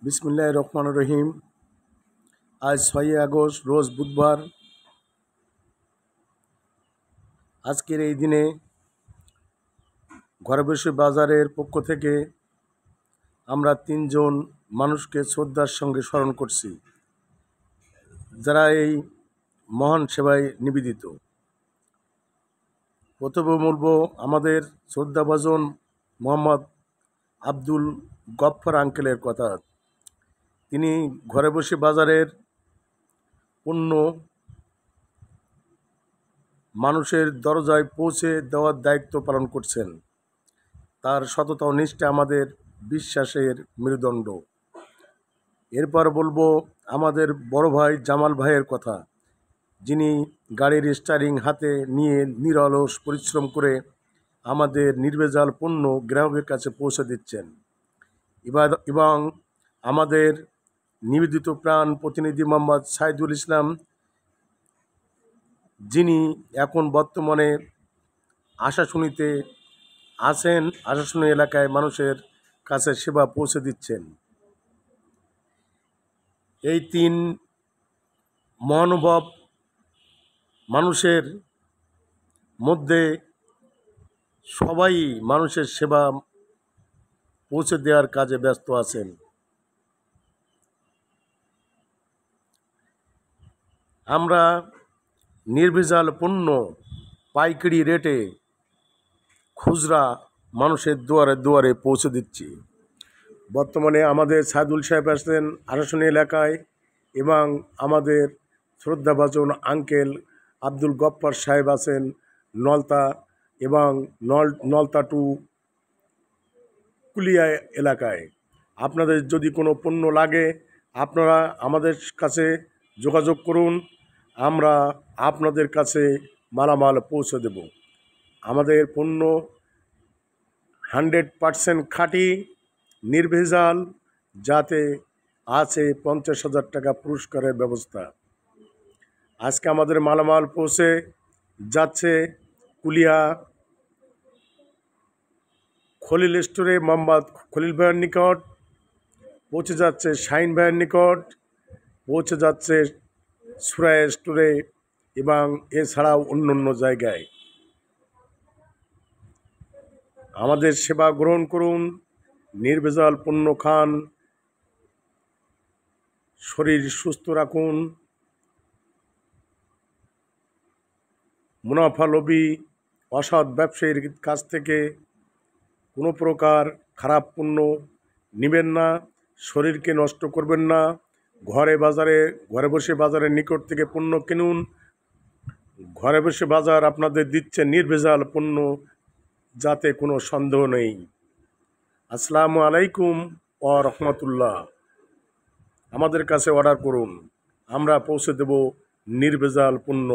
বিসমিল্লাহির রহমানির রহিম। আজ 6 আগস্ট, রোজ বুধবার। আজকের এই দিনে ঘরে বসে বাজারের পক্ষ থেকে আমরা 3 জন মানুষকে শ্রদ্ধার সঙ্গে স্মরণ করছি, যারা এই মহান সেবায় নিবেদিত। প্রথমে বলবো আমাদের শ্রদ্ধাভাজন মোহাম্মদ আব্দুল গফফার আঙ্কেলের কথা। তিনি ঘরে বসে বাজারের পণ্য মানুষের দরজায় পৌঁছে দেওয়ার দায়িত্ব পালন করছেন। তার সততা ও নিষ্ঠা আমাদের বিশ্বাসের মেরুদণ্ড। এরপর বলবো আমাদের বড় ভাই জামাল ভাইয়ের কথা, যিনি গাড়ির স্টিয়ারিং হাতে নিয়ে নিরলস পরিশ্রম করে আমাদের নির্ভেজাল পণ্য গ্রাহকের কাছে পৌঁছে দিচ্ছেন। এবং আমাদের নিবেদিত প্রাণ প্রতিনিধি মোহাম্মদ সাইদুল ইসলাম, যিনি এখন বর্তমানে আশাশুনিতে আছেন, আশাশুনি এলাকায় মানুষের কাছে সেবা পৌঁছে দিচ্ছেন। এই 3 মহানুভব মানুষের মধ্যে সবাই মানুষের সেবা পৌঁছে দেওয়ার কাজে ব্যস্ত আছেন। আমরা নির্ভেজাল পণ্য পাইকারি রেটে খুচরা মানুষের দুয়ারে দুয়ারে পৌঁছে দিচ্ছি। বর্তমানে আমাদের সাইদুল সাহেব আসছেন আশাশুনি এলাকায়, এবং আমাদের শ্রদ্ধাভাজন আঙ্কেল আব্দুল গফফার সাহেব আছেন নলতা এবং নলতা টু কুলিয়া এলাকায়। আপনাদের যদি কোনো পণ্য লাগে, আপনারা আমাদের কাছে যোগাযোগ করুন, আমরা আপনাদের কাছে মালামাল পৌঁছে দেব। আমাদের পণ্য 100% খাঁটি, নির্ভেজাল, যাতে আছে 50,000 টাকা পুরস্কারের ব্যবস্থা। আজকে আমাদের মালামাল পৌঁছে যাচ্ছে কুলিয়া খলিল স্টোরে মোহাম্মদ খলিল ভাইয়ের নিকট, পৌঁছে যাচ্ছে শাহিন ভাইয়ের নিকট, পৌঁছে যাচ্ছে সুরায়া স্টোরে, এবং এছাড়াও অন্য জায়গায়। আমাদের সেবা গ্রহণ করুন, নির্ভেজাল পণ্য খান, শরীর সুস্থ রাখুন। মুনাফালোভী অসৎ ব্যবসায়ীর কাছ থেকে কোনো প্রকার খারাপ পণ্য নেবেন না, শরীরকে নষ্ট করবেন না। ঘরে বসে বাজারের নিকট থেকে পণ্য কিনুন। ঘরে বসে বাজার আপনাদের দিচ্ছে নির্ভেজাল পণ্য, যাতে কোনো সন্দেহ নেই। আসসালামু আলাইকুম ওয়া রাহমাতুল্লাহ। আমাদের কাছে অর্ডার করুন, আমরা পৌঁছে দেব নির্ভেজাল পণ্য।